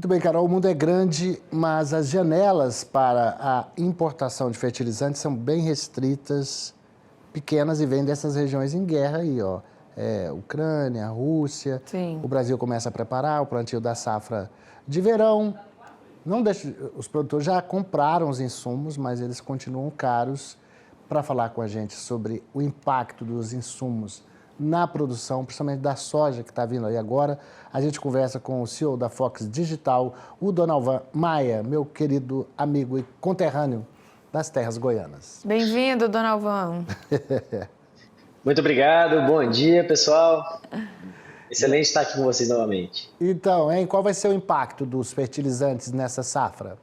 Muito bem, Carol, o mundo é grande, mas as janelas para a importação de fertilizantes são bem restritas, pequenas, e vêm dessas regiões em guerra aí, ó. Ucrânia, Rússia. Sim. O Brasil começa a preparar o plantio da safra de verão. Não deixa, os produtores já compraram os insumos, mas eles continuam caros. Para falar com a gente sobre o impacto dos insumos na produção, principalmente da soja que está vindo aí agora, a gente conversa com o CEO da Fox Digital, o Donalvan Maia, meu querido amigo e conterrâneo das terras goianas. Bem-vindo, Donalvan. Muito obrigado, bom dia, pessoal. Excelente estar aqui com vocês novamente. Então, qual vai ser o impacto dos fertilizantes nessa safra?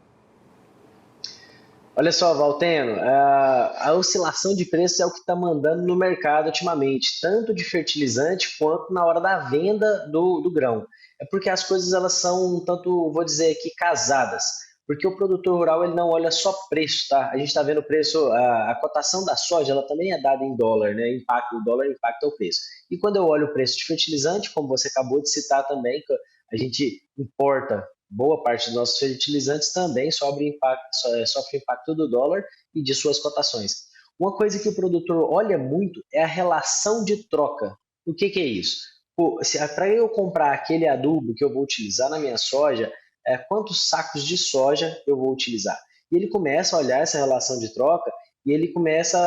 Olha só, Valteno, a oscilação de preços é o que está mandando no mercado ultimamente, tanto de fertilizante quanto na hora da venda do grão. É porque as coisas elas são um tanto, vou dizer aqui, casadas. Porque o produtor rural ele não olha só preço, tá? A gente está vendo o preço, a cotação da soja, ela também é dada em dólar, né? O dólar impacta o preço. E quando eu olho o preço de fertilizante, como você acabou de citar também, que a gente importa boa parte dos nossos fertilizantes também sofre impacto do dólar e de suas cotações. Uma coisa que o produtor olha muito é a relação de troca. O que é isso? Para eu comprar aquele adubo que eu vou utilizar na minha soja, quantos sacos de soja eu vou utilizar? E ele começa a olhar essa relação de troca e ele começa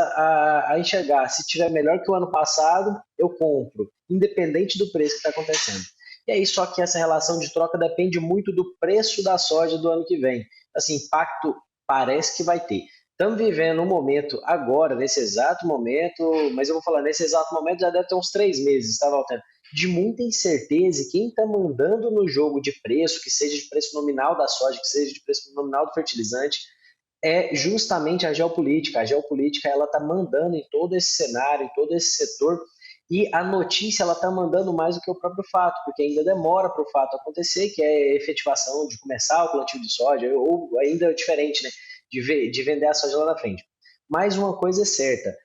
a enxergar, se tiver melhor que o ano passado, eu compro, independente do preço que está acontecendo. E aí, só que essa relação de troca depende muito do preço da soja do ano que vem. Assim, impacto parece que vai ter. Estamos vivendo um momento agora, nesse exato momento, mas eu vou falar, nesse exato momento já deve ter uns 3 meses, tá, Walter? De muita incerteza, e quem está mandando no jogo de preço, que seja de preço nominal da soja, que seja de preço nominal do fertilizante, é justamente a geopolítica. A geopolítica ela está mandando em todo esse cenário, em todo esse setor, e a notícia ela está mandando mais do que o próprio fato, porque ainda demora para o fato acontecer, que é a efetivação de começar o plantio de soja, ou ainda diferente, né, de vender a soja lá na frente. Mas uma coisa é certa,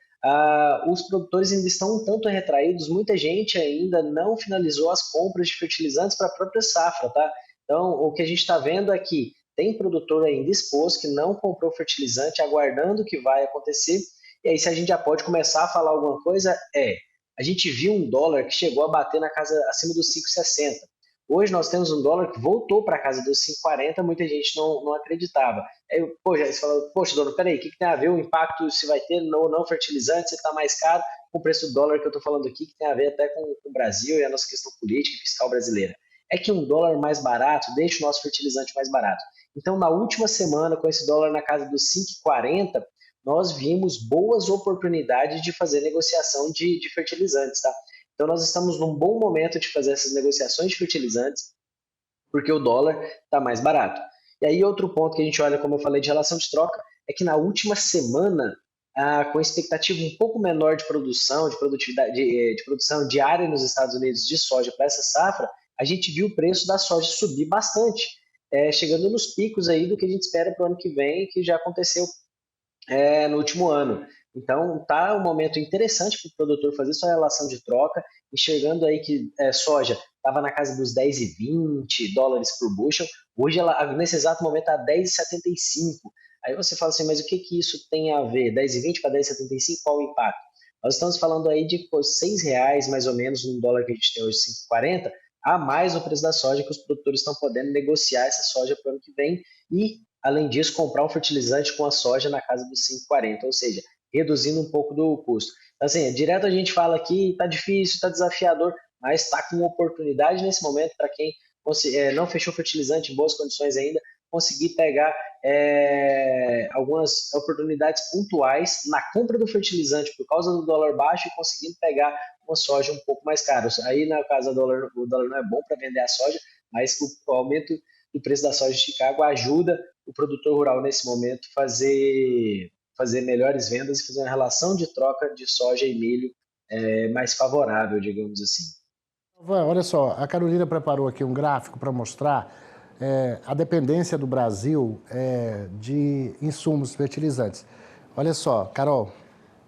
os produtores ainda estão um tanto retraídos, muita gente ainda não finalizou as compras de fertilizantes para a própria safra, tá? Então, o que a gente está vendo é que tem produtor ainda exposto que não comprou fertilizante, aguardando o que vai acontecer. E aí, se a gente já pode começar a falar alguma coisa, a gente viu um dólar que chegou a bater na casa acima dos 5,60. Hoje nós temos um dólar que voltou para a casa dos 5,40, muita gente não acreditava. Aí, você fala, poxa, dono, peraí, o que tem a ver o impacto, se vai ter ou não fertilizante, se está mais caro, com o preço do dólar que eu estou falando aqui, que tem a ver até com o Brasil e a nossa questão política e fiscal brasileira. É que um dólar mais barato deixa o nosso fertilizante mais barato. Então, na última semana, com esse dólar na casa dos 5,40, nós vimos boas oportunidades de fazer negociação de fertilizantes, tá? Então, nós estamos num bom momento de fazer essas negociações de fertilizantes, porque o dólar está mais barato. E aí, outro ponto que a gente olha, como eu falei, de relação de troca, é que na última semana, com expectativa um pouco menor de produção, de produtividade, de produção diária nos Estados Unidos de soja para essa safra, a gente viu o preço da soja subir bastante, chegando nos picos aí do que a gente espera para o ano que vem, que já aconteceu no último ano. Então, tá um momento interessante para o produtor fazer sua relação de troca, enxergando aí que soja estava na casa dos 10,20 dólares por bushel, hoje ela, nesse exato momento, está a 10,75. Aí você fala assim, mas o que isso tem a ver? 10,20 para 10,75, qual o impacto? Nós estamos falando aí de R$ 6 mais ou menos no dólar que a gente tem hoje, 5,40, a mais o preço da soja que os produtores estão podendo negociar essa soja para o ano que vem e além disso, comprar um fertilizante com a soja na casa dos 5,40, ou seja, reduzindo um pouco do custo. Então, assim, direto a gente fala aqui, está difícil, está desafiador, mas está com uma oportunidade nesse momento para quem não fechou fertilizante em boas condições ainda, conseguir pegar algumas oportunidades pontuais na compra do fertilizante por causa do dólar baixo e conseguindo pegar uma soja um pouco mais cara. Aí, na casa do dólar, o dólar não é bom para vender a soja, mas o aumento do preço da soja de Chicago ajuda o produtor rural nesse momento fazer melhores vendas e fazer uma relação de troca de soja e milho mais favorável, digamos assim. Olha só, a Carolina preparou aqui um gráfico para mostrar a dependência do Brasil de insumos fertilizantes. Olha só, Carol.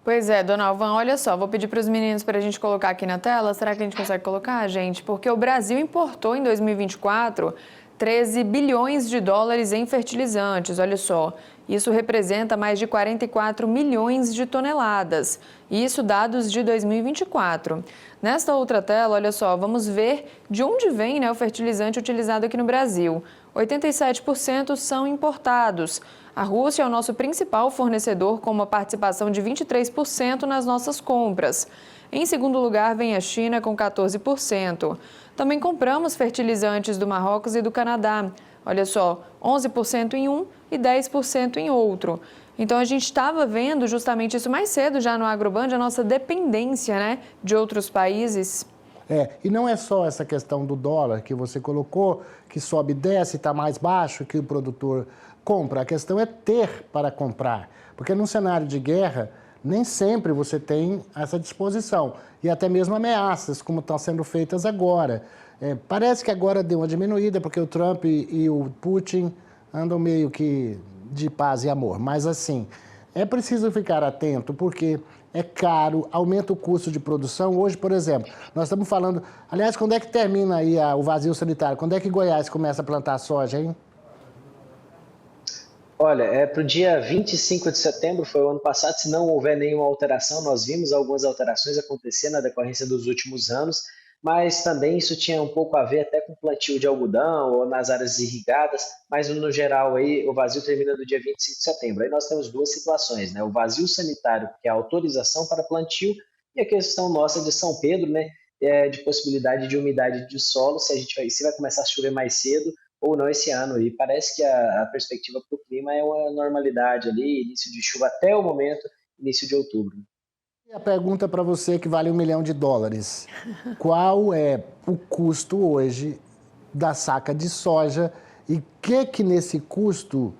Pois é, Donalvan, olha só, vou pedir para os meninos para a gente colocar aqui na tela. Será que a gente consegue colocar, gente? Porque o Brasil importou em 2024 13 bilhões de dólares em fertilizantes, olha só. Isso representa mais de 44 milhões de toneladas. Isso dados de 2024. Nesta outra tela, olha só, vamos ver de onde vem, né, o fertilizante utilizado aqui no Brasil. 87% são importados. A Rússia é o nosso principal fornecedor, com uma participação de 23% nas nossas compras. Em segundo lugar, vem a China, com 14%. Também compramos fertilizantes do Marrocos e do Canadá. Olha só, 11% em um e 10% em outro. Então, a gente estava vendo justamente isso mais cedo já no Agroband, a nossa dependência, né, de outros países. E não é só essa questão do dólar que você colocou, que sobe e desce, está mais baixo, que o produtor compra. A questão é ter para comprar, porque num cenário de guerra, nem sempre você tem essa disposição. E até mesmo ameaças, como estão sendo feitas agora. Parece que agora deu uma diminuída, porque o Trump e o Putin andam meio que de paz e amor. Mas assim, é preciso ficar atento, porque é caro, aumenta o custo de produção. Hoje, por exemplo, nós estamos falando... Aliás, quando é que termina aí o vazio sanitário? Quando é que Goiás começa a plantar soja, hein? Olha, para o dia 25 de setembro, foi o ano passado, se não houver nenhuma alteração, nós vimos algumas alterações acontecer na decorrência dos últimos anos, mas também isso tinha um pouco a ver até com plantio de algodão ou nas áreas irrigadas, mas no geral aí o vazio termina no dia 25 de setembro. Aí nós temos duas situações, né? O vazio sanitário, que é a autorização para plantio, e a questão nossa de São Pedro, né? De possibilidade de umidade de solo, se vai começar a chover mais cedo ou não esse ano. E parece que a perspectiva para o clima é uma normalidade ali, início de chuva até o momento, início de outubro. E a pergunta para você que vale $1 milhão. Qual é o custo hoje da saca de soja e o que nesse custo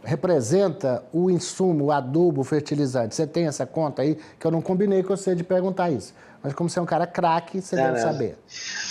representa o insumo, o adubo, o fertilizante? Você tem essa conta aí? Que eu não combinei com você de perguntar isso. Mas como você é um cara craque, você deve saber.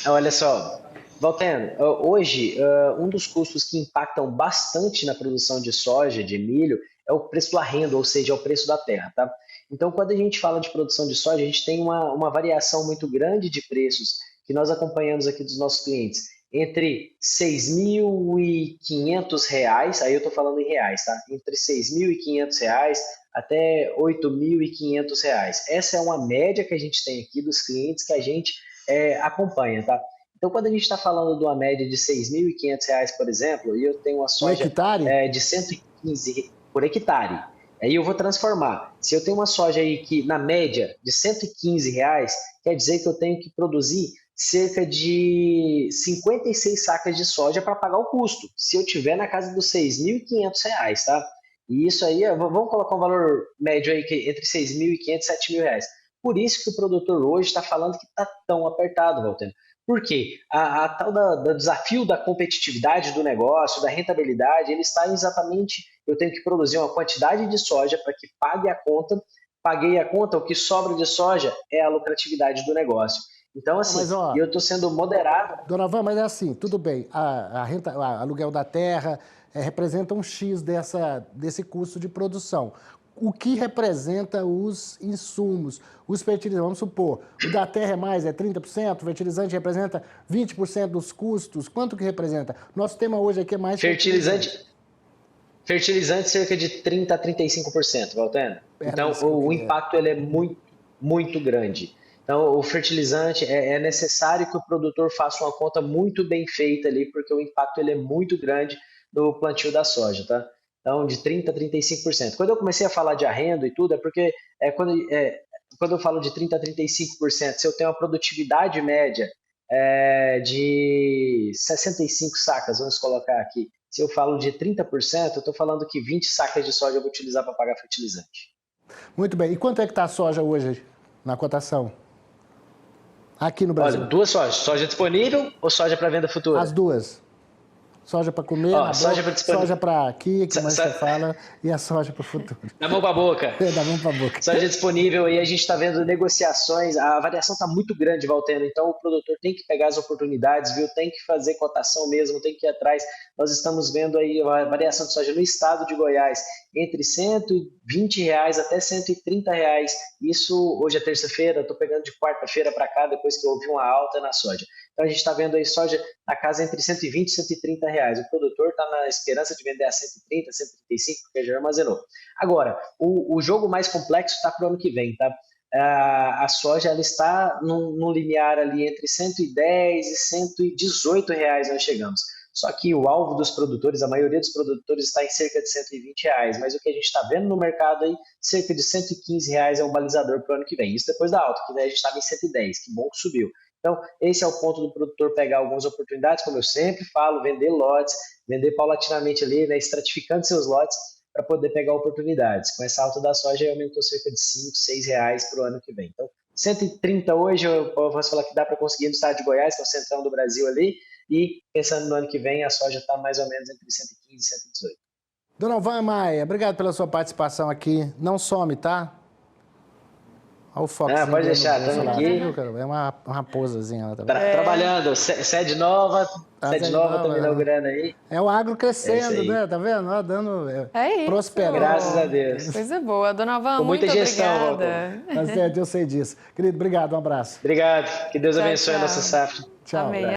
Olha só, Valteno, hoje um dos custos que impactam bastante na produção de soja, de milho, é o preço do arrendo, ou seja, é o preço da terra, tá? Então, quando a gente fala de produção de soja, a gente tem uma variação muito grande de preços que nós acompanhamos aqui dos nossos clientes, entre R$ 6.500, aí eu estou falando em reais, tá? Entre R$ 6.500 até R$ 8.500. Essa é uma média que a gente tem aqui dos clientes que a gente acompanha, tá? Então, quando a gente está falando de uma média de R$ 6.500, por exemplo, e eu tenho uma soja de 115 por hectare, aí eu vou transformar. Se eu tenho uma soja aí que, na média, de R$ 115, quer dizer que eu tenho que produzir cerca de 56 sacas de soja para pagar o custo, se eu tiver na casa dos R$ 6.500, tá? E isso aí, vamos colocar um valor médio aí que entre R$ 6.500 e R$ 7.000. Por isso que o produtor hoje está falando que está tão apertado, Valteno. Por quê? A tal do desafio da competitividade do negócio, da rentabilidade, ele está exatamente, eu tenho que produzir uma quantidade de soja para que pague a conta, paguei a conta, o que sobra de soja é a lucratividade do negócio. Então, assim, eu estou sendo moderado. Dona Van, mas é assim, tudo bem, a renta, o aluguel da terra representa um X desse custo de produção. O que representa os insumos, os fertilizantes? Vamos supor, o da terra é mais, é 30%, o fertilizante representa 20% dos custos. Quanto que representa? Nosso tema hoje aqui é mais fertilizante cerca de 30% a 35%, Valteno. Então, o impacto ele é muito, muito grande. Então, o fertilizante é necessário que o produtor faça uma conta muito bem feita ali, porque o impacto ele é muito grande no plantio da soja, tá? Então, de 30% a 35%. Quando eu comecei a falar de arrendo e tudo, é porque quando eu falo de 30% a 35%, se eu tenho uma produtividade média de 65 sacas, vamos colocar aqui, se eu falo de 30%, eu estou falando que 20 sacas de soja eu vou utilizar para pagar fertilizante. Muito bem. E quanto é que está a soja hoje na cotação? Aqui no Brasil. Olha, duas sojas. Soja disponível ou soja para venda futura? As duas. Soja para comer, soja para aqui, que mais você fala, e a soja para o futuro. Da mão para a boca. Da mão para a boca. Soja disponível e a gente está vendo negociações, a variação está muito grande, Valteno, então o produtor tem que pegar as oportunidades, viu? Tem que fazer cotação mesmo, tem que ir atrás. Nós estamos vendo aí a variação de soja no estado de Goiás entre R$ 120 até R$ 130. Isso hoje é terça-feira, estou pegando de quarta-feira para cá, depois que houve uma alta na soja. Então a gente está vendo aí soja na casa entre 120 e 130 reais. O produtor está na esperança de vender a 130, 135, porque já armazenou. Agora, o jogo mais complexo está para o ano que vem, tá? A soja ela está num limiar ali entre 110 e 118 reais nós chegamos. Só que o alvo dos produtores, a maioria dos produtores está em cerca de 120 reais, mas o que a gente está vendo no mercado aí, cerca de 115 reais é um balizador para o ano que vem. Isso depois da alta, que daí a gente estava em 110, que bom que subiu. Então, esse é o ponto do produtor pegar algumas oportunidades, como eu sempre falo, vender lotes, vender paulatinamente ali, né, estratificando seus lotes, para poder pegar oportunidades. Com essa alta da soja, aumentou cerca de 5, 6 reais para o ano que vem. Então, 130 hoje, eu posso falar que dá para conseguir no estado de Goiás, que é o centrão do Brasil ali, e pensando no ano que vem, a soja está mais ou menos entre 115 e 118. Dona Alvan Maia, obrigado pela sua participação aqui. Não some, tá? Olha o foco. Pode deixar, estamos aqui. É uma raposazinha lá também. Trabalhando, sede nova estamos inaugurando aí. É o agro crescendo, né? Tá vendo? Ó, dando, prosperando. Graças a Deus. Coisa boa. Dona Alvan, com muita gestão, obrigada. Tá certo, eu sei disso. Querido, obrigado, um abraço. Obrigado, que Deus abençoe a nossa safra. Tchau. Amém.